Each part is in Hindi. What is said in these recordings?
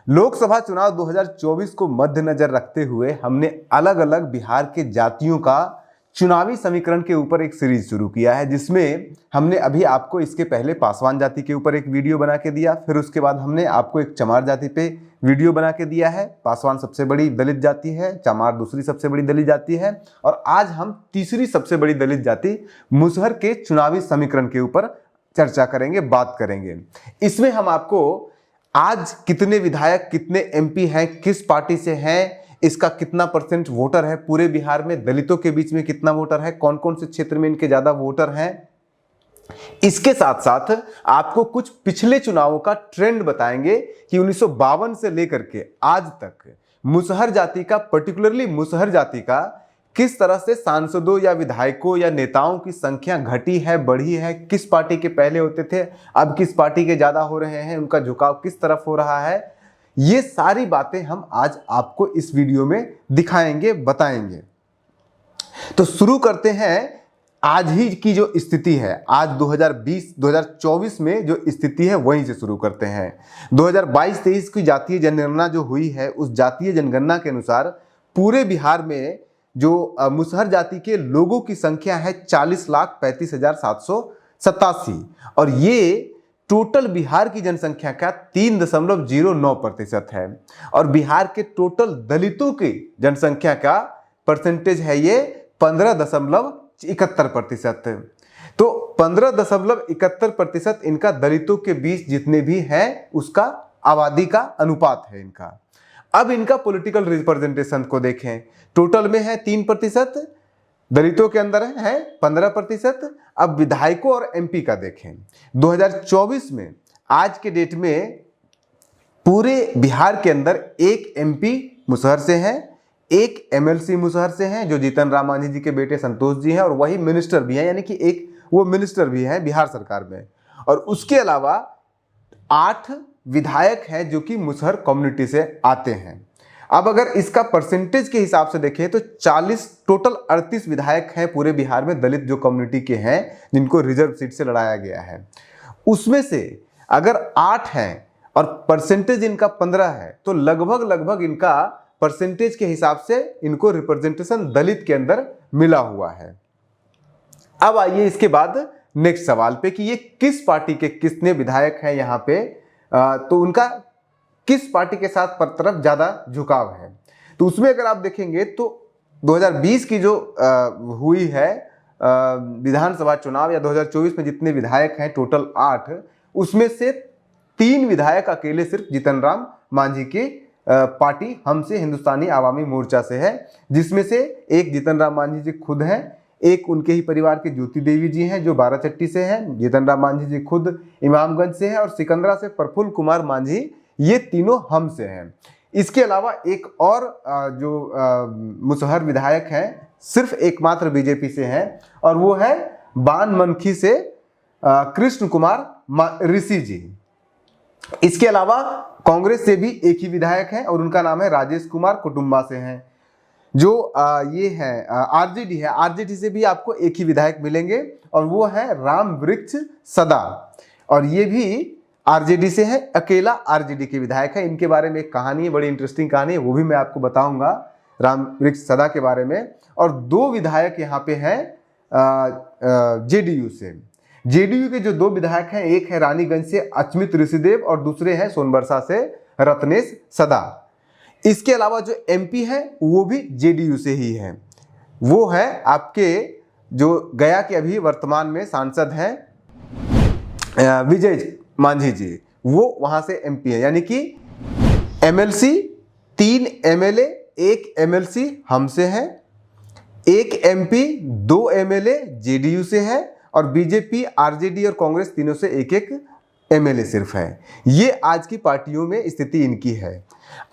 लोकसभा चुनाव 2024 को मद्देनजर रखते हुए हमने अलग अलग बिहार के जातियों का चुनावी समीकरण के ऊपर एक सीरीज शुरू किया है, जिसमें हमने अभी आपको इसके पहले पासवान जाति के ऊपर एक वीडियो बना के दिया, फिर उसके बाद हमने आपको एक चमार जाति पे वीडियो बना के दिया है। पासवान सबसे बड़ी दलित जाति है, चमार दूसरी सबसे बड़ी दलित जाति है, और आज हम तीसरी सबसे बड़ी दलित जाति मुसहर के चुनावी समीकरण के ऊपर चर्चा करेंगे, बात करेंगे। इसमें हम आपको आज कितने विधायक, कितने एमपी हैं, किस पार्टी से हैं, इसका कितना % वोटर है, पूरे बिहार में दलितों के बीच में कितना वोटर है, कौन कौन से क्षेत्र में इनके ज्यादा वोटर हैं, इसके साथ साथ आपको कुछ पिछले चुनावों का ट्रेंड बताएंगे कि 1952 से लेकर के आज तक मुसहर जाति का, पर्टिकुलरली मुसहर जाति का किस तरह से सांसदों या विधायकों या नेताओं की संख्या घटी है, बढ़ी है, किस पार्टी के पहले होते थे, अब किस पार्टी के ज्यादा हो रहे हैं, उनका झुकाव किस तरफ हो रहा है, ये सारी बातें हम आज आपको इस वीडियो में दिखाएंगे, बताएंगे। तो शुरू करते हैं आज ही की जो स्थिति है, आज 2024 में जो स्थिति है वहीं से शुरू करते हैं। 2022-23 की जातीय जनगणना जो हुई है, उस जातीय जनगणना के अनुसार पूरे बिहार में जो मुसहर जाति के लोगों की संख्या है 40,35,787, और ये टोटल बिहार की जनसंख्या का 3.09% है, और बिहार के टोटल दलितों की जनसंख्या का परसेंटेज है ये 15.71%। तो 15.71% इनका दलितों के बीच जितने भी हैं उसका आबादी का अनुपात है इनका। अब इनका पॉलिटिकल रिप्रेजेंटेशन को देखें, टोटल में है 3%, दलितों के अंदर है 15%। अब विधायकों और एमपी का देखें, 2024 में आज के डेट में पूरे बिहार के अंदर एक एमपी मुसहर से है, एक एमएलसी मुसहर से है जो जीतन राम मांझी जी के बेटे संतोष जी हैं, और वही मिनिस्टर भी हैं, यानी कि एक वो मिनिस्टर भी हैं बिहार सरकार में। और उसके अलावा 8 विधायक हैं जो कि मुसहर कम्युनिटी से आते हैं। अब अगर इसका परसेंटेज के हिसाब से देखें तो 40 टोटल 38 विधायक हैं पूरे बिहार में दलित जो कम्युनिटी के हैं, जिनको रिजर्व सीट से लड़ाया गया है। उसमें से अगर 8 हैं और परसेंटेज इनका 15 है, तो लगभग इनका परसेंटेज के हिसाब से इनको रिप्रेजेंटेशन दलित के अंदर मिला हुआ है। अब आइए इसके बाद नेक्स्ट सवाल पे कि ये किस पार्टी के कितने विधायक हैं यहाँ पे, तो उनका किस पार्टी के साथ पर तरफ ज्यादा झुकाव है। तो उसमें अगर आप देखेंगे तो 2020 की जो हुई है विधानसभा चुनाव या 2024 में जितने विधायक हैं टोटल 8, उसमें से 3 विधायक अकेले सिर्फ जीतन राम मांझी की पार्टी हमसे हिंदुस्तानी आवामी मोर्चा से है, जिसमें से एक जीतन राम मांझी जी खुद हैं, एक उनके ही परिवार के ज्योति देवी जी हैं जो बाराचट्टी से हैं, जीतन राम मांझी जी खुद इमामगंज से हैं, और सिकंदरा से प्रफुल्ल कुमार मांझी, ये तीनों हम से हैं। इसके अलावा एक और जो मुसहर विधायक हैं सिर्फ एकमात्र बीजेपी से हैं, और वो है बानमनखी से कृष्ण कुमार ऋषि जी। इसके अलावा कांग्रेस से भी एक ही विधायक है और उनका नाम है राजेश कुमार कुटुंबा से हैं, जो ये है आरजेडी है। आरजेडी से भी आपको एक ही विधायक मिलेंगे और वो है राम वृक्ष सदा, और ये भी आरजेडी से है, अकेला आरजेडी के विधायक है। इनके बारे में एक कहानी है, बड़ी इंटरेस्टिंग कहानी है, वो भी मैं आपको बताऊंगा राम वृक्ष सदा के बारे में। और 2 विधायक यहाँ पे हैं जेडीयू से। जेडीयू के जो 2 विधायक हैं, एक है रानीगंज से अचमित ऋषिदेव और दूसरे हैं सोनबरसा से रत्नेश सदा। इसके अलावा जो एमपी है वो भी जेडीयू से ही है, वो है आपके जो गया के अभी वर्तमान में सांसद हैं विजय मांझी जी, वो वहां से एमपी है। यानी कि एमएलसी 3 एमएलए 1 एमएलसी हमसे है, 1 एमपी 2 एमएलए जेडीयू से है, और बीजेपी आरजेडी और कांग्रेस तीनों से 1-1 एमएलए सिर्फ है। ये आज की पार्टियों में स्थिति इनकी है।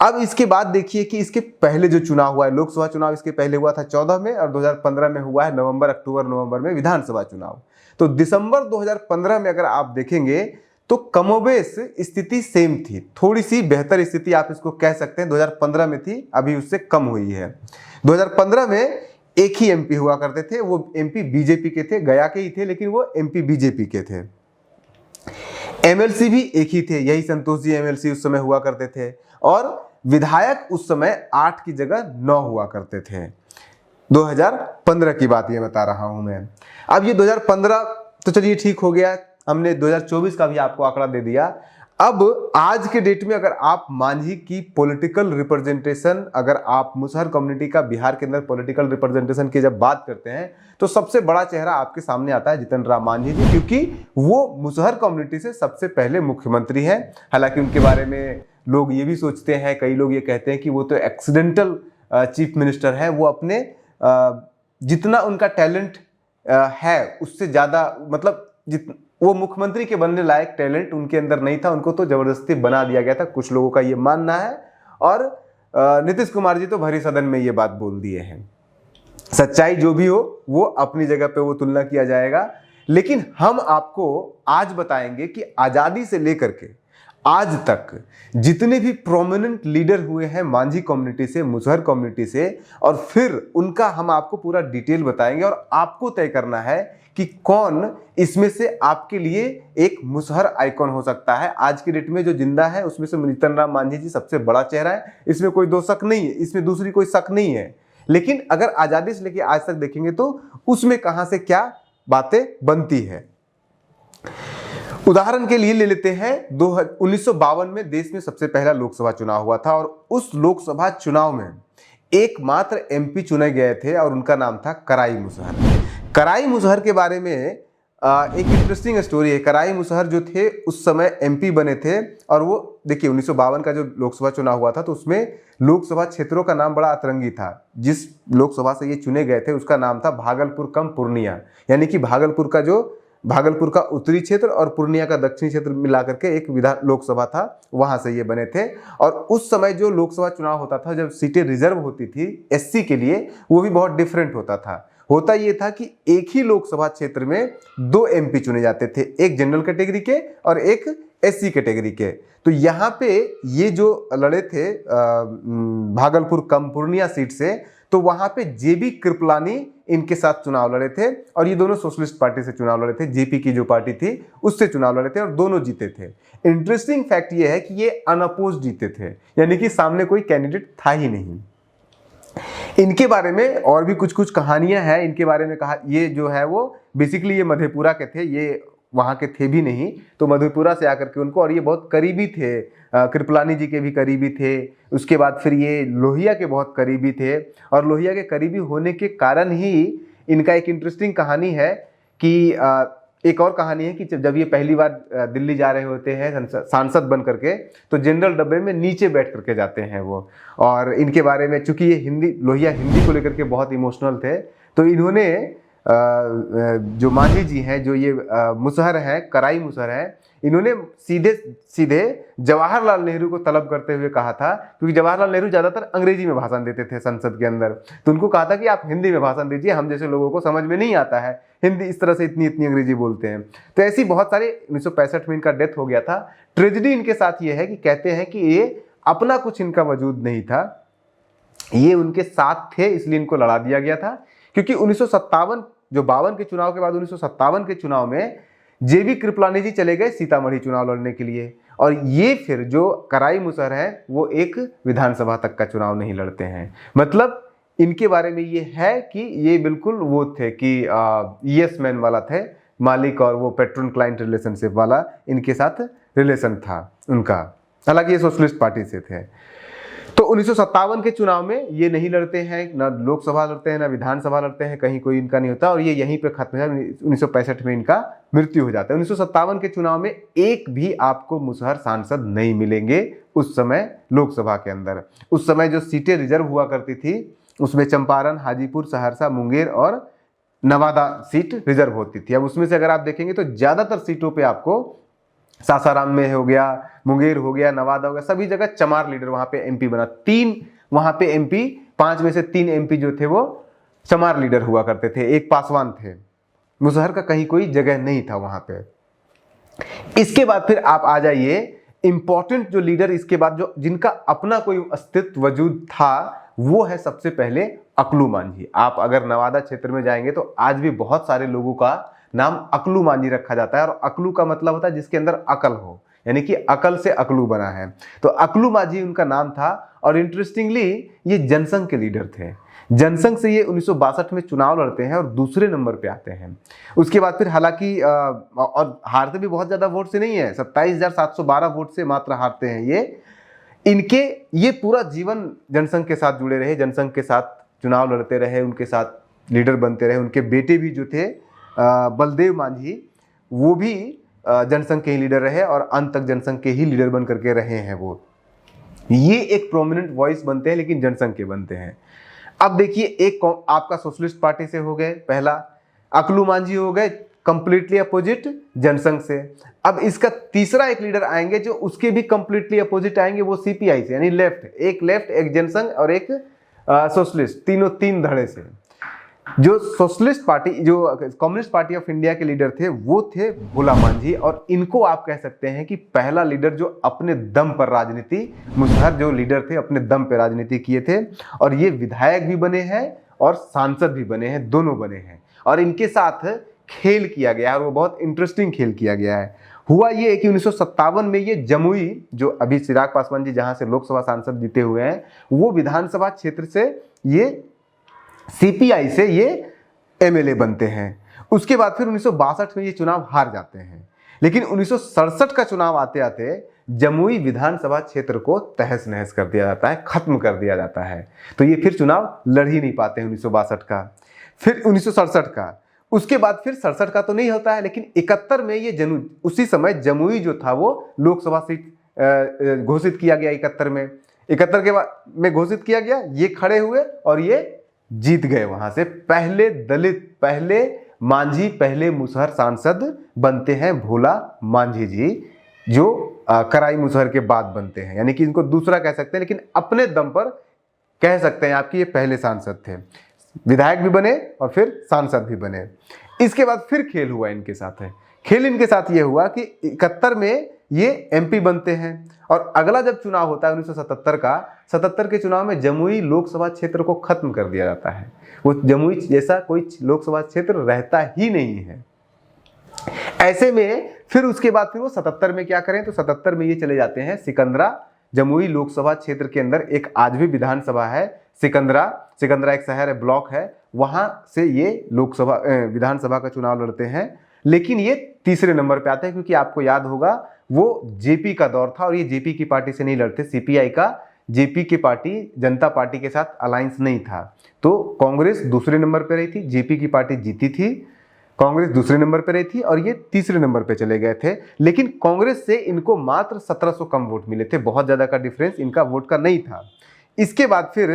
अब इसके बाद देखिए कि इसके पहले जो चुनाव हुआ है, लोकसभा चुनाव इसके पहले हुआ था 14 में, और 2015 में हुआ है अक्टूबर नवंबर में विधानसभा चुनाव। तो दिसंबर 2015 में अगर आप देखेंगे तो कमोबेश स्थिति सेम थी, थोड़ी सी बेहतर स्थिति आप इसको कह सकते हैं 2015 में थी, अभी उससे कम हुई है। 2015 में एक ही एमपी हुआ करते थे, वो एमपी बीजेपी के थे, गया के ही थे, लेकिन वो एमपी बीजेपी के थे। एमएलसी भी एक ही थे, यही संतोष जी एमएलसी उस समय हुआ करते थे, और विधायक उस समय 8 की जगह 9 हुआ करते थे। 2015 की बात ये बता रहा हूं मैं। अब ये 2015 तो चलिए ठीक हो गया, हमने 2024 का भी आपको आंकड़ा दे दिया। अब आज के डेट में अगर आप मांझी की पॉलिटिकल रिप्रेजेंटेशन, अगर आप मुसहर कम्युनिटी का बिहार के अंदर पॉलिटिकल रिप्रेजेंटेशन की जब बात करते हैं तो सबसे बड़ा चेहरा आपके सामने आता है जितन राम मांझी जी, क्योंकि वो मुसहर कम्युनिटी से सबसे पहले मुख्यमंत्री हैं। हालांकि उनके बारे में लोग ये भी सोचते हैं, कई लोग ये कहते हैं कि वो तो एक्सीडेंटल चीफ मिनिस्टर है, वो अपने जितना उनका टैलेंट है उससे ज़्यादा, मतलब वो मुख्यमंत्री के बनने लायक टैलेंट उनके अंदर नहीं था, उनको तो जबरदस्ती बना दिया गया था, कुछ लोगों का ये मानना है। और नीतीश कुमार जी तो भरी सदन में ये बात बोल दिए हैं। सच्चाई जो भी हो वो अपनी जगह पे वो तुलना किया जाएगा, लेकिन हम आपको आज बताएंगे कि आज़ादी से लेकर के आज तक जितने भी प्रोमिनेंट लीडर हुए हैं मांझी कम्युनिटी से, मुसहर कम्युनिटी से, और फिर उनका हम आपको पूरा डिटेल बताएंगे और आपको तय करना है कि कौन इसमें से आपके लिए एक मुसहर आइकॉन हो सकता है। आज की डेट में जो जिंदा है उसमें से जीतन राम मांझी जी सबसे बड़ा चेहरा है, इसमें कोई दो शक नहीं है, इसमें दूसरी कोई शक नहीं है। लेकिन अगर आज़ादी से लेकर आज तक देखेंगे तो उसमें कहां से क्या बातें बनती है। उदाहरण के लिए ले लेते हैं 1952 में देश में सबसे पहला लोकसभा चुनाव हुआ था, और उस लोकसभा चुनाव में एकमात्र एमपी चुने गए थे और उनका नाम था कराई मुसहर। कराई मुसहर के बारे में एक इंटरेस्टिंग स्टोरी है। कराई मुसहर जो थे उस समय एमपी बने थे, और वो देखिए 1952 का जो लोकसभा चुनाव हुआ था तो उसमें लोकसभा क्षेत्रों का नाम बड़ा अतरंगी था। जिस लोकसभा से ये चुने गए थे उसका नाम था भागलपुर कम पूर्णिया, यानी कि भागलपुर का उत्तरी क्षेत्र और पूर्णिया का दक्षिणी क्षेत्र मिलाकर के एक लोकसभा था, वहां से ये बने थे। और उस समय जो लोकसभा चुनाव होता था, जब सीटें रिजर्व होती थी एससी के लिए, वो भी बहुत डिफरेंट होता था। होता ये था कि एक ही लोकसभा क्षेत्र में 2 एमपी चुने जाते थे, एक जनरल कैटेगरी के और एक एससी कैटेगरी के। तो यहाँ पे ये जो लड़े थे भागलपुर कम पूर्णिया सीट से, तो वहां पे जेबी कृपलानी इनके साथ चुनाव लड़े थे, और ये दोनों सोशलिस्ट पार्टी से चुनाव लड़े थे, जेपी की जो पार्टी थी उससे चुनाव लड़े थे, और दोनों जीते थे। इंटरेस्टिंग फैक्ट ये है कि ये अनअपोज्ड जीते थे, यानी कि सामने कोई कैंडिडेट था ही नहीं। इनके बारे में और भी कुछ कहानियां हैं इनके बारे में। कहा ये जो है वो बेसिकली ये मधेपुरा के थे, ये वहाँ के थे भी नहीं, तो मधेपुरा से आकर के उनको, और ये बहुत करीबी थे, कृपलानी जी के भी करीबी थे। उसके बाद फिर ये लोहिया के बहुत करीबी थे, और लोहिया के करीबी होने के कारण ही इनका एक इंटरेस्टिंग कहानी है कि एक और कहानी है कि जब ये पहली बार दिल्ली जा रहे होते हैं सांसद बन करके, तो जनरल डब्बे में नीचे बैठ करके जाते हैं वो। और इनके बारे में, चूंकि ये लोहिया हिंदी को लेकर के बहुत इमोशनल थे, तो इन्होंने जो मांझी जी हैं, जो ये मुसहर हैं, कराई मुसहर हैं, इन्होंने सीधे जवाहरलाल नेहरू को तलब करते हुए कहा था, क्योंकि जवाहरलाल नेहरू ज़्यादातर अंग्रेजी में भाषण देते थे संसद के अंदर, तो उनको कहा था कि आप हिंदी में भाषण दीजिए, हम जैसे लोगों को समझ में नहीं आता है हिंदी, इस तरह से इतनी अंग्रेजी बोलते हैं। तो ऐसी बहुत सारे 1965 में इनका डेथ हो गया था। ट्रेजिडी इनके साथ ये है कि कहते हैं कि ये अपना कुछ इनका वजूद नहीं था, ये उनके साथ थे, इसलिए इनको लड़ा दिया गया था। क्योंकि 1957 जो 52 के चुनाव के बाद 1957 के चुनाव में जेबी कृपलानी जी चले गए सीतामढ़ी चुनाव लड़ने के लिए, और ये फिर जो कराई मुसहर है वो एक विधानसभा तक का चुनाव नहीं लड़ते हैं। मतलब इनके बारे में ये है कि ये बिल्कुल वो थे कि यस मैन वाला थे, मालिक और वो पेट्रोन क्लाइंट रिलेशनशिप वाला इनके साथ रिलेशन था उनका। हालांकि ये सोशलिस्ट पार्टी से थे। तो 1957 के चुनाव में ये नहीं लड़ते हैं, ना लोकसभा लड़ते हैं ना विधानसभा लड़ते हैं, कहीं कोई इनका नहीं होता, और ये यहीं पे खत्म है। 1965 में इनका मृत्यु हो जाता है। 1957 के चुनाव में एक भी आपको मुसहर सांसद नहीं मिलेंगे उस समय लोकसभा के अंदर। उस समय जो सीटें रिजर्व हुआ करती थी उसमें चंपारण, हाजीपुर, सहरसा, मुंगेर और नवादा सीट रिजर्व होती थी। अब उसमें से अगर आप देखेंगे तो ज्यादातर सीटों पे आपको सासाराम में हो गया, मुंगेर हो गया, नवादा हो गया, सभी जगह चमार लीडर वहां पे एमपी बना। 3 वहां पे एमपी, 5 में से 3 एमपी जो थे वो चमार लीडर हुआ करते थे, एक पासवान थे। मुसहर का कहीं कोई जगह नहीं था वहां पे। इसके बाद फिर आप आ जाइए इंपॉर्टेंट जो लीडर इसके बाद जो जिनका अपना कोई अस्तित्व वजूद था, वो है सबसे पहले अकलू मांझी। आप अगर नवादा क्षेत्र में जाएंगे तो आज भी बहुत सारे लोगों का नाम अकलू मांझी रखा जाता है, और अकलू का मतलब होता है जिसके अंदर अकल हो, यानी कि अकल से अकलू बना है। तो अकलू मांझी उनका नाम था, और इंटरेस्टिंगली ये जनसंघ के लीडर थे। जनसंघ से ये 1962 में चुनाव लड़ते हैं और दूसरे नंबर पे आते हैं। उसके बाद फिर हालांकि और हारते भी बहुत ज्यादा वोट से नहीं है, 27,712 वोट से मात्र हारते हैं ये पूरा जीवन जनसंघ के साथ जुड़े रहे, जनसंघ के साथ चुनाव लड़ते रहे, उनके साथ लीडर बनते रहे। उनके बेटे भी जो थे बलदेव मांझी, वो भी जनसंघ के ही लीडर रहे और अंत तक जनसंघ के ही लीडर बन करके रहे हैं। वो ये एक प्रोमिनेंट वॉइस बनते हैं, लेकिन जनसंघ के बनते हैं। अब देखिए, एक आपका सोशलिस्ट पार्टी से हो गए, पहला अकलू मांझी हो गए कंप्लीटली अपोजिट जनसंघ से। अब इसका तीसरा एक लीडर आएंगे जो उसके भी कंप्लीटली अपोजिट आएंगे, वो सीपीआई से, यानी लेफ्ट, एक जनसंघ और एक सोशलिस्ट, तीन धड़े से। जो सोशलिस्ट पार्टी, जो कम्युनिस्ट पार्टी ऑफ इंडिया के लीडर थे, वो थे भोला मांझी, और इनको आप कह सकते हैं कि पहला लीडर जो अपने दम पर राजनीति, मुसहर जो लीडर थे अपने दम पर राजनीति किए थे, और ये विधायक भी बने हैं और सांसद भी बने हैं, दोनों बने हैं। और इनके साथ खेल किया गया है, और वो बहुत इंटरेस्टिंग खेल किया गया है। हुआ ये कि 1957 में ये जमुई, जो अभी चिराग पासवान जी जहां से लोकसभा सांसद जीते हुए हैं, वो विधानसभा क्षेत्र से ये सीपीआई से ये एमएलए बनते हैं। उसके बाद फिर 1962 में ये चुनाव हार जाते हैं, लेकिन 1967 का चुनाव आते आते जमुई विधानसभा क्षेत्र को तहस नहस कर दिया जाता है, खत्म कर दिया जाता है। तो ये फिर चुनाव लड़ ही नहीं पाते हैं 1962 का। फिर 1967 का, उसके बाद फिर 67 का तो नहीं होता है, लेकिन 71 में ये उसी समय जमुई जो था वो लोकसभा सीट घोषित किया गया। 71 के बाद में घोषित किया गया, ये खड़े हुए और ये जीत गए वहां से। पहले दलित, पहले मांझी, पहले मुसहर सांसद बनते हैं भोला मांझी जी, जो कराई मुसहर के बाद बनते हैं, यानी कि इनको दूसरा कह सकते हैं, लेकिन अपने दम पर कह सकते हैं आपकी ये पहले सांसद थे। विधायक भी बने और फिर सांसद भी बने। इसके बाद फिर खेल हुआ इनके साथ है। खेल इनके साथ ये हुआ कि 71 में ये एमपी बनते हैं, और अगला जब चुनाव होता है 1977 का, 77 के चुनाव में जमुई लोकसभा क्षेत्र को खत्म कर दिया जाता है। वो जमुई जैसा कोई लोकसभा क्षेत्र रहता ही नहीं है। ऐसे में फिर उसके बाद फिर वो 77 में क्या करें, तो 77 में ये चले जाते हैं सिकंदरा। जमुई लोकसभा क्षेत्र के अंदर एक आज भी विधानसभा है सिकंदरा एक शहर है, ब्लॉक है, वहां से ये लोकसभा विधानसभा का चुनाव लड़ते हैं। लेकिन ये तीसरे नंबर पे आते हैं, क्योंकि आपको याद होगा वो जेपी का दौर था, और ये जेपी की पार्टी से नहीं लड़ते। सीपीआई का जेपी की पार्टी, जनता पार्टी के साथ अलायंस नहीं था, तो कांग्रेस दूसरे नंबर पे रही थी, जेपी की पार्टी जीती थी, कांग्रेस दूसरे नंबर पे रही थी, और ये तीसरे नंबर पे चले गए थे। लेकिन कांग्रेस से इनको मात्र 1700 कम वोट मिले थे, बहुत ज्यादा का डिफरेंस इनका वोट का नहीं था। इसके बाद फिर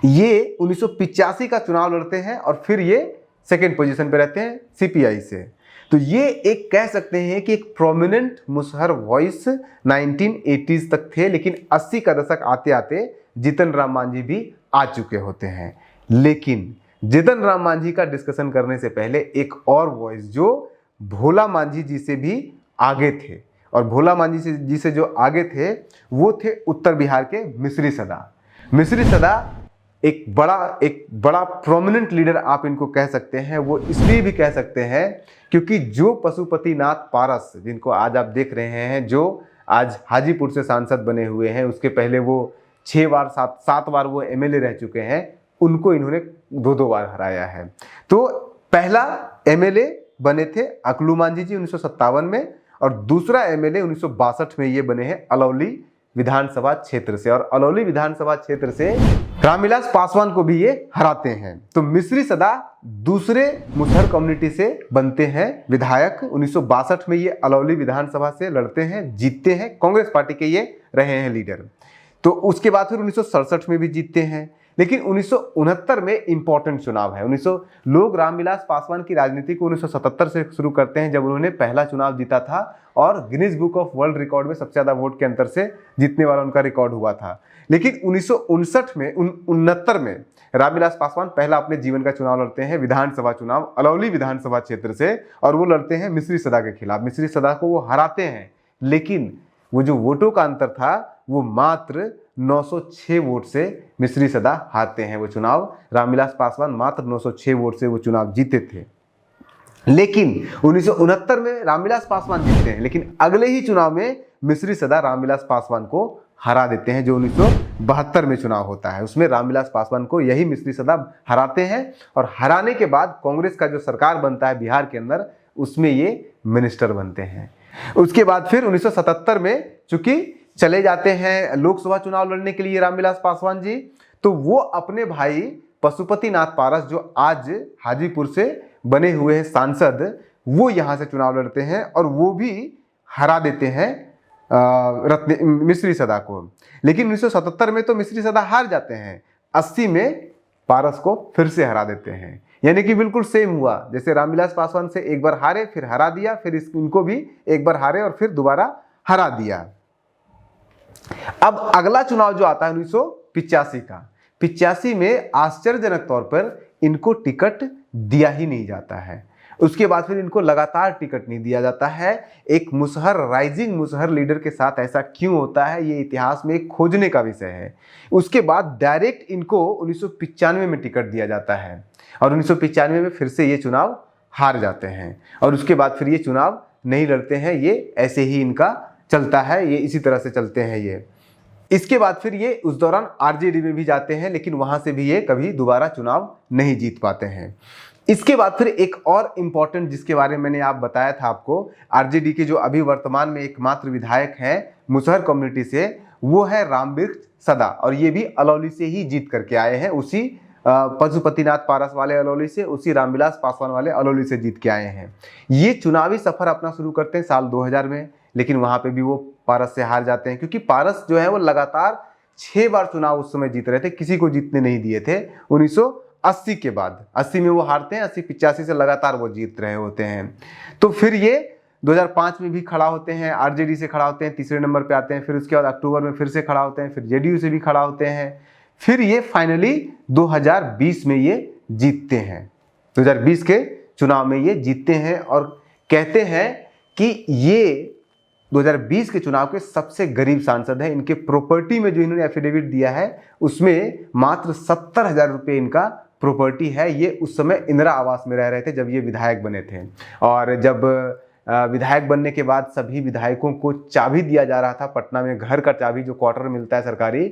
ये 1985 का चुनाव लड़ते हैं, और फिर ये सेकेंड पोजीशन पे रहते हैं सीपीआई से। तो ये एक कह सकते हैं कि एक प्रोमिनेंट मुसहर वॉइस 1980s तक थे, लेकिन 80 का दशक आते आते जीतन राम मांझी भी आ चुके होते हैं। लेकिन जीतन राम मांझी का डिस्कशन करने से पहले एक और वॉइस जो भोला मांझी जी से भी आगे थे, और भोला मांझी जी से जो आगे थे वो थे उत्तर बिहार के मिश्री सदा एक बड़ा प्रोमिनेंट लीडर आप इनको कह सकते हैं। वो इसलिए भी कह सकते हैं क्योंकि जो पशुपतिनाथ पारस, जिनको आज आप देख रहे हैं, जो आज हाजीपुर से सांसद बने हुए हैं, उसके पहले वो 7 बार वो एमएलए रह चुके हैं, उनको इन्होंने 2 बार हराया है। तो पहला एमएलए बने थे अकलू मांझी जी 1957 में, और दूसरा एमएलए 1962 में ये बने हैं अलौली विधानसभा क्षेत्र से, और अलौली विधानसभा क्षेत्र से रामविलास पासवान को भी ये हराते हैं। तो मिश्री सदा दूसरे मुसहर कम्युनिटी से बनते हैं विधायक। 1962 में ये अलौली विधानसभा से लड़ते हैं, जीतते हैं, कांग्रेस पार्टी के ये रहे हैं लीडर। तो उसके बाद फिर 1967 में भी जीतते हैं। लेकिन 1969 में इंपॉर्टेंट चुनाव है। लोग रामविलास पासवान की राजनीति को 1977 से शुरू करते हैं, जब उन्होंने पहला चुनाव जीता था और Guinness book of world record में सबसे ज्यादा वोट के अंतर से जीतने वाला उनका रिकॉर्ड हुआ था। लेकिन 1969 में रामविलास पासवान पहला अपने जीवन का चुनाव लड़ते हैं, विधानसभा चुनाव अलौली विधानसभा क्षेत्र से, और वो लड़ते हैं मिश्री सदा के खिलाफ। मिश्री सदा को वो हराते हैं, लेकिन वो जो वोटों का अंतर था वो मात्र 906 वोट से मिश्री सदा हारते हैं वो चुनाव। रामविलास पासवान मात्र 906 वोट से वो चुनाव जीते थे। लेकिन 1969 में रामविलास पासवान जीतते हैं, लेकिन अगले ही चुनाव में मिश्री सदा रामविलास पासवान को हरा देते हैं। जो 1972 में चुनाव होता है उसमें रामविलास पासवान को यही मिश्री सदा हराते हैं, और हराने के बाद कांग्रेस का जो सरकार बनता है बिहार के अंदर, उसमें ये मिनिस्टर बनते हैं। उसके बाद फिर 1977 में चूंकि चले जाते हैं लोकसभा चुनाव लड़ने के लिए रामविलास पासवान जी, तो वो अपने भाई पशुपतिनाथ पारस, जो आज हाजीपुर से बने हुए हैं सांसद, वो यहाँ से चुनाव लड़ते हैं और वो भी हरा देते हैं मिश्री सदा को। लेकिन 1977 में तो मिश्री सदा हार जाते हैं, 80 में पारस को फिर से हरा देते हैं। यानी कि बिल्कुल सेम हुआ, जैसे रामविलास पासवान से एक बार हारे फिर हरा दिया, फिर इनको भी एक बार हारे और फिर दोबारा हरा दिया। अब अगला चुनाव जो आता है 1985 का, 85 में आश्चर्यजनक तौर पर इनको टिकट दिया ही नहीं जाता है। उसके बाद फिर इनको लगातार टिकट नहीं दिया जाता है। एक मुसहर, राइजिंग मुसहर लीडर के साथ ऐसा क्यों होता है, ये इतिहास में एक खोजने का विषय है। उसके बाद डायरेक्ट इनको 1995 में टिकट दिया जाता है और 1995 में फिर से ये चुनाव हार जाते हैं, और उसके बाद फिर ये चुनाव नहीं लड़ते हैं। ये ऐसे ही इनका चलता है, ये इसी तरह से चलते हैं ये। इसके बाद फिर ये उस दौरान आरजेडी में भी जाते हैं, लेकिन वहां से भी ये कभी दोबारा चुनाव नहीं जीत पाते हैं। इसके बाद फिर एक और इम्पॉर्टेंट, जिसके बारे में मैंने आप बताया था आपको, आरजेडी के जो अभी वर्तमान में एकमात्र विधायक हैं मुसहर कम्युनिटी से, वो है रामवृक्ष सदा, और ये भी अलौली से ही जीत करके आए हैं। उसी पशुपतिनाथ पारस वाले अलौली से, उसी रामविलास पासवान वाले अलौली से जीत के आए हैं। ये चुनावी सफर अपना शुरू करते हैं साल 2000 में, लेकिन वहां पे भी वो पारस से हार जाते हैं, क्योंकि पारस जो है वो लगातार 6 बार चुनाव उस समय जीत रहे थे, किसी को जीतने नहीं दिए थे। 1980 के बाद 80 में वो हारते हैं, 80-85 से लगातार वो जीत रहे होते हैं। तो फिर ये 2005 में भी खड़ा होते हैं, आरजेडी से खड़ा होते हैं, तीसरे नंबर पे आते हैं। फिर उसके बाद अक्टूबर में फिर से खड़ा होते हैं, फिर जेडीयू से भी खड़ा होते हैं। फिर ये फाइनली 2020 में ये जीतते हैं, 2020 के चुनाव में ये जीतते हैं, और कहते हैं कि ये 2020 के चुनाव के सबसे गरीब सांसद हैं। इनके प्रॉपर्टी में जो इन्होंने एफिडेविट दिया है उसमें मात्र 70,000 रुपये इनका प्रॉपर्टी है। ये उस समय इंदिरा आवास में रह रहे थे जब ये विधायक बने थे, और जब विधायक बनने के बाद सभी विधायकों को चाबी दिया जा रहा था, पटना में घर का चाबी, जो क्वार्टर मिलता है सरकारी,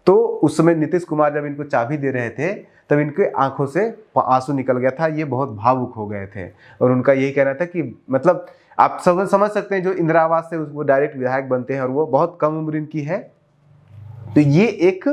तो उस समय नीतीश कुमार जब इनको चाबी दे रहे थे तब इनके आंखों से आंसू निकल गया था। ये बहुत भावुक हो गए थे, और उनका यही कहना था कि मतलब आप सब समझ सकते हैं, जो इंदिरा आवास से वो डायरेक्ट विधायक बनते हैं और वो बहुत कम उम्र इनकी है। तो ये एक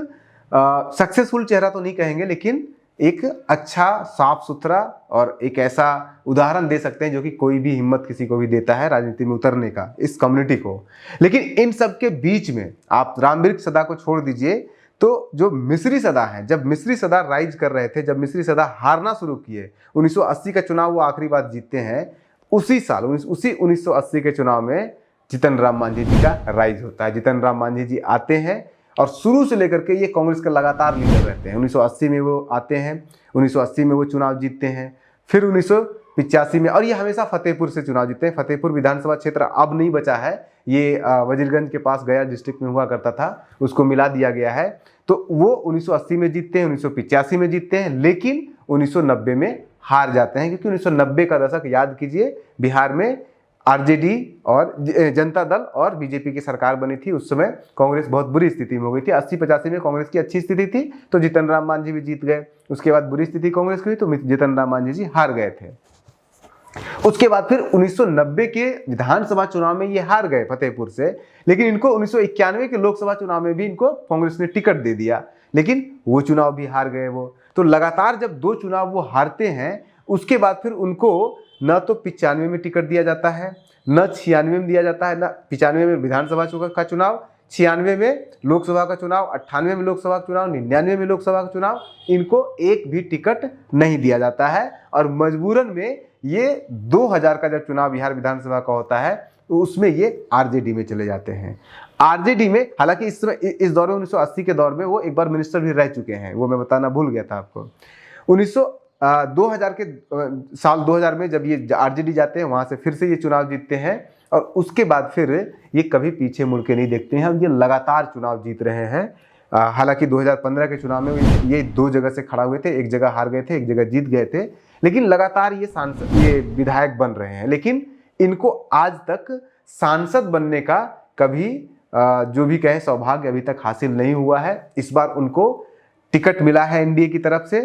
सक्सेसफुल चेहरा तो नहीं कहेंगे, लेकिन एक अच्छा, साफ सुथरा और एक ऐसा उदाहरण दे सकते हैं जो कि कोई भी हिम्मत किसी को भी देता है राजनीति में उतरने का, इस कम्युनिटी को। लेकिन इन सब के बीच में आप रामवृक्ष सदा को छोड़ दीजिए, तो जो मिश्री सदा हैं, जब मिश्री सदा राइज कर रहे थे, जब मिश्री सदा हारना शुरू किए, 1980 का चुनाव वो आखिरी बार जीतते हैं, उसी साल उसी 1980 के चुनाव में जीतन राम मांझी जी का राइज होता है। जीतन राम मांझी जी आते हैं और शुरू से लेकर के ये कांग्रेस का लगातार लीडर रहते हैं। 1980 में वो आते हैं, 1980 में वो चुनाव जीतते हैं, फिर 1985 में, और ये हमेशा फतेहपुर से चुनाव जीतते हैं। फतेहपुर विधानसभा क्षेत्र अब नहीं बचा है, ये वजीरगंज के पास गया डिस्ट्रिक्ट में हुआ करता था, उसको मिला दिया गया है। तो वो 1980 में जीतते हैं, 1985 में जीतते हैं, लेकिन 1990 में हार जाते हैं, क्योंकि 1990 का दशक याद कीजिए, बिहार में आरजेडी और जनता दल और बीजेपी की सरकार बनी थी। उस समय कांग्रेस बहुत बुरी स्थिति में हो गई थी। 80-85 में कांग्रेस की अच्छी स्थिति थी, तो जीतन राम मांझी भी जीत गए। उसके बाद बुरी स्थिति कांग्रेस की हुई, तो जीतन राम मांझी जी हार गए थे। उसके बाद फिर 1990 के विधानसभा चुनाव में ये हार गए फतेहपुर से, लेकिन इनको 1991 के लोकसभा चुनाव में भी इनको कांग्रेस ने टिकट दे दिया, लेकिन वो चुनाव भी हार गए वो। तो लगातार जब 2 चुनाव वो हारते हैं, उसके बाद फिर उनको न तो 95 में टिकट दिया जाता है, न 96 में दिया जाता है, न 95 में विधानसभा का चुनाव, 96 में लोकसभा का चुनाव, 98 में लोकसभा का चुनाव, 99 में लोकसभा का चुनाव, इनको एक भी टिकट नहीं दिया जाता है। और मजबूरन में ये 2000 का जब चुनाव बिहार विधानसभा का होता है, तो उसमें ये आरजेडी में चले जाते हैं। आरजेडी में, हालांकि इस समय इस दौर में 1980 के दौर में वो एक बार मिनिस्टर भी रह चुके हैं, वो मैं बताना भूल गया था आपको। 2000 के साल 2000 में जब ये आरजेडी जाते हैं, वहां से फिर से ये चुनाव जीतते हैं, और उसके बाद फिर ये कभी पीछे मुड़ के नहीं देखते हैं। ये लगातार चुनाव जीत रहे हैं। हालांकि 2015 के चुनाव में ये 2 जगह से खड़ा हुए थे, एक जगह हार गए थे, एक जगह जीत गए थे, लेकिन लगातार ये विधायक बन रहे हैं, लेकिन इनको आज तक सांसद बनने का कभी जो भी कहें सौभाग्य अभी तक हासिल नहीं हुआ है। इस बार उनको टिकट मिला है एनडीए की तरफ से।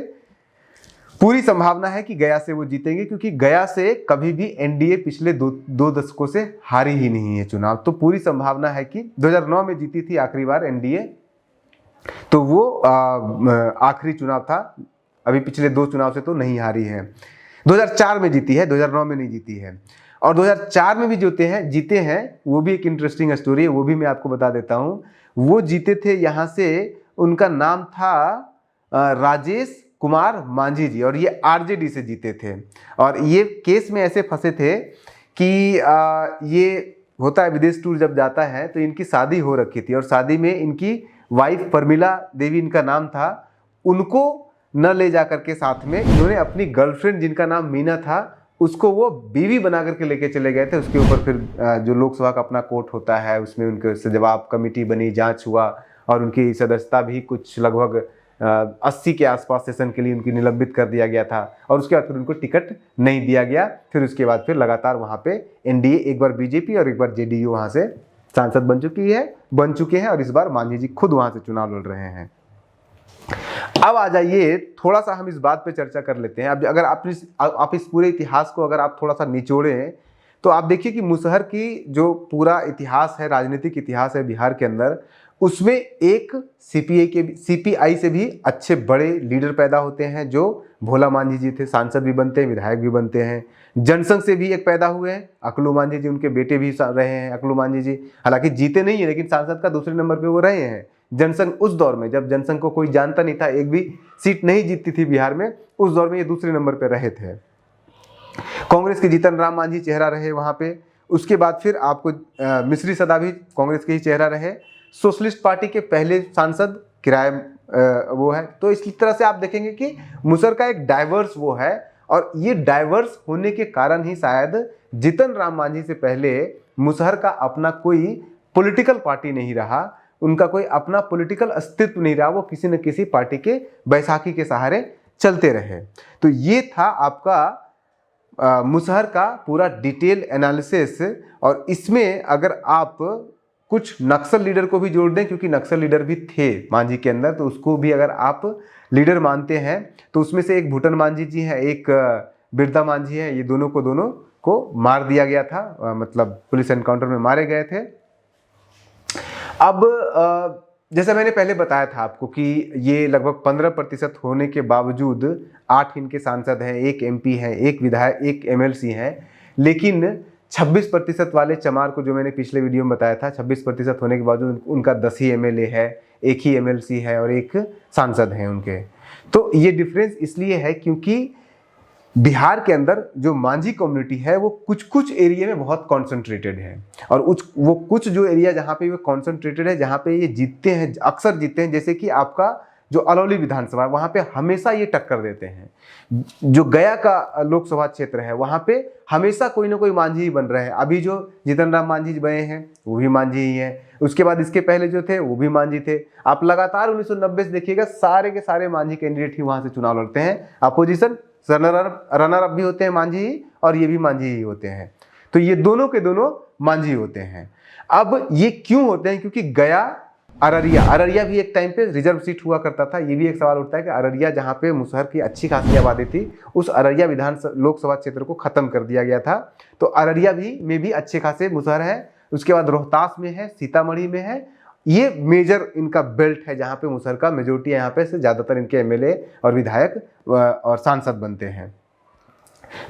पूरी संभावना है कि गया से वो जीतेंगे, क्योंकि गया से कभी भी एनडीए पिछले दो दशकों से हारी ही नहीं है चुनाव। तो पूरी संभावना है कि 2009 में जीती थी आखिरी बार एनडीए, तो वो आखिरी चुनाव था, अभी पिछले 2 चुनाव से तो नहीं हारी है। 2004 में जीती है, 2009 में नहीं जीती है। और 2004 में भी जीते हैं वो भी एक इंटरेस्टिंग स्टोरी है, वो भी मैं आपको बता देता हूँ। वो जीते थे यहाँ से, उनका नाम था राजेश कुमार मांझी जी, और ये आरजेडी से जीते थे। और ये केस में ऐसे फंसे थे कि ये होता है विदेश टूर जब जाता है तो इनकी शादी हो रखी थी, और शादी में इनकी वाइफ परमिला देवी इनका नाम था, उनको न ले जा करके साथ में इन्होंने अपनी गर्लफ्रेंड जिनका नाम मीना था उसको वो बीवी बना करके लेके चले गए थे। उसके ऊपर फिर जो लोकसभा का अपना कोर्ट होता है उसमें उनके जवाब कमेटी बनी, जांच हुआ, और उनकी सदस्यता भी कुछ लगभग 80 के आसपास सेशन के लिए उनकी निलंबित कर दिया गया था। और उसके बाद फिर उनको टिकट नहीं दिया गया। फिर उसके बाद फिर लगातार वहाँ पे एनडीए, एक बार बीजेपी और एक बार जेडीयू वहाँ से सांसद बन चुके हैं, और इस बार मांझी जी खुद वहाँ से चुनाव लड़ रहे हैं। अब आ जाइए, थोड़ा सा हम इस बात पे चर्चा कर लेते हैं। अब अगर आप इस पूरे इतिहास को अगर आप थोड़ा सा निचोड़ें तो आप देखिए कि मुसहर की जो पूरा इतिहास है, राजनीतिक इतिहास है बिहार के अंदर, उसमें एक सीपीआई से भी अच्छे बड़े लीडर पैदा होते हैं, जो भोला मांझी जी थे, सांसद भी बनते हैं, विधायक भी बनते हैं। जनसंघ से भी एक पैदा हुए हैं, अकलू मांझी जी, उनके बेटे भी रहे हैं अकलू मांझी जी। हालांकि जीते नहीं है, लेकिन सांसद का दूसरे नंबर पे वो रहे हैं। जनसंघ उस दौर में जब जनसंघ को कोई जानता नहीं था, एक भी सीट नहीं जीतती थी बिहार में, उस दौर में ये दूसरे नंबर पे रहे थे। कांग्रेस के जीतन राम मांझी चेहरा रहे वहां पे। उसके बाद फिर आपको मिश्री सदा भी कांग्रेस के ही चेहरा रहे। सोशलिस्ट पार्टी के पहले सांसद किराए वो है। तो इसी तरह से आप देखेंगे कि मुसहर का एक डाइवर्स वो है, और ये डाइवर्स होने के कारण ही शायद जीतन राम मांझी से पहले मुसहर का अपना कोई पॉलिटिकल पार्टी नहीं रहा, उनका कोई अपना पॉलिटिकल अस्तित्व नहीं रहा, वो किसी न किसी पार्टी के बैसाखी के सहारे चलते रहे। तो ये था आपका मुसहर का पूरा डिटेल एनालिसिस। और इसमें अगर आप कुछ नक्सल लीडर को भी जोड़ दें, क्योंकि नक्सल लीडर भी थे मांझी के अंदर, तो उसको भी अगर आप लीडर मानते हैं तो उसमें से एक भूटन मांझी जी हैं, एक बिरदा मांझी है। ये दोनों को मार दिया गया था, मतलब पुलिस एनकाउंटर में मारे गए थे। अब जैसे मैंने पहले बताया था आपको कि ये लगभग 15% होने के बावजूद 8 इनके सांसद हैं, 1 एमपी है, 1 विधायक, 1 एमएलसी है। लेकिन 26% वाले चमार को जो मैंने पिछले वीडियो में बताया था, 26% होने के बावजूद उनका 10 ही एमएलए है, 1 ही एमएलसी है और 1 सांसद हैं उनके। तो ये डिफरेंस इसलिए है क्योंकि बिहार के अंदर जो मांझी कम्युनिटी है वो कुछ एरिया में बहुत कॉन्सेंट्रेटेड है, और वो कुछ जो एरिया जहाँ पे वो कॉन्सेंट्रेटेड है, जहाँ पे ये जीतते हैं, अक्सर जीतते हैं, जैसे कि आपका जो अलौली विधानसभा, वहाँ पे हमेशा ये टक्कर देते हैं। जो गया का लोकसभा क्षेत्र है वहाँ पे हमेशा कोई ना कोई मांझी ही बन रहे हैं। अभी जो जीतन राम मांझी बने हैं वो भी मांझी ही हैं, उसके बाद इसके पहले जो थे वो भी मांझी थे। आप लगातार 1990 से देखिएगा, सारे के सारे मांझी कैंडिडेट ही वहाँ से चुनाव लड़ते हैं। अपोजिशन रनर अप भी होते हैं मांझी ही, और ये भी मांझी ही होते हैं। तो ये दोनों के दोनों मांझी होते हैं। अब ये क्यों होते हैं? क्योंकि गया, अररिया भी एक टाइम पे रिजर्व सीट हुआ करता था। ये भी एक सवाल उठता है कि अररिया जहाँ पे मुसहर की अच्छी खासी आबादी थी, उस अररिया लोकसभा क्षेत्र को खत्म कर दिया गया था। तो अररिया में भी अच्छे खासे मुसहर है। उसके बाद रोहतास में है, सीतामढ़ी में है। ये मेजर इनका बेल्ट है जहाँ पे मुसहर का मेजोरिटी है। यहाँ पे से ज़्यादातर इनके एमएलए और विधायक और सांसद बनते हैं।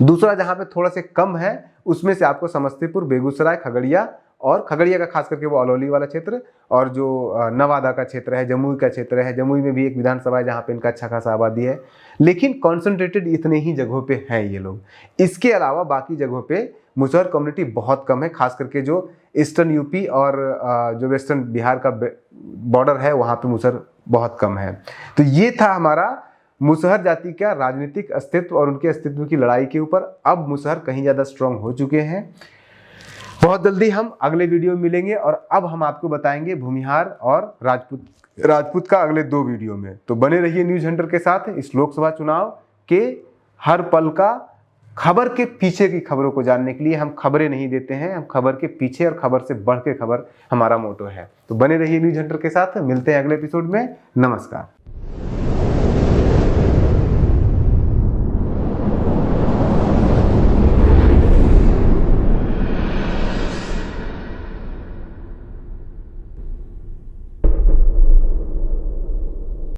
दूसरा जहाँ पे थोड़ा से कम है उसमें से आपको समस्तीपुर, बेगूसराय, खगड़िया का खास करके वो अलौली वाला क्षेत्र, और जो नवादा का क्षेत्र है, जमुई का क्षेत्र है। जमुई में भी एक विधानसभा है जहाँ पे इनका अच्छा खासा आबादी है। लेकिन कॉन्सेंट्रेटेड इतने ही जगहों पे हैं ये लोग। इसके अलावा बाकी जगहों पे मुसहर कम्युनिटी बहुत कम है, खास करके जो ईस्टर्न यूपी और जो वेस्टर्न बिहार का बॉर्डर है वहाँ पे मुसहर बहुत कम है। तो ये था हमारा मुसहर जाति का राजनीतिक अस्तित्व और उनके अस्तित्व की लड़ाई के ऊपर। अब मुसहर कहीं ज़्यादा स्ट्रांग हो चुके हैं। बहुत जल्दी हम अगले वीडियो में मिलेंगे, और अब हम आपको बताएंगे भूमिहार और राजपूत का अगले 2 वीडियो में। तो बने रहिए न्यूज हंटर के साथ इस लोकसभा चुनाव के हर पल का खबर के पीछे की खबरों को जानने के लिए हम खबरें नहीं देते हैं, हम खबर के पीछे और खबर से बढ़ के खबर हमारा मोटो है। तो बने रहिए न्यूज हंटर के साथ, मिलते हैं अगले एपिसोड में। नमस्कार।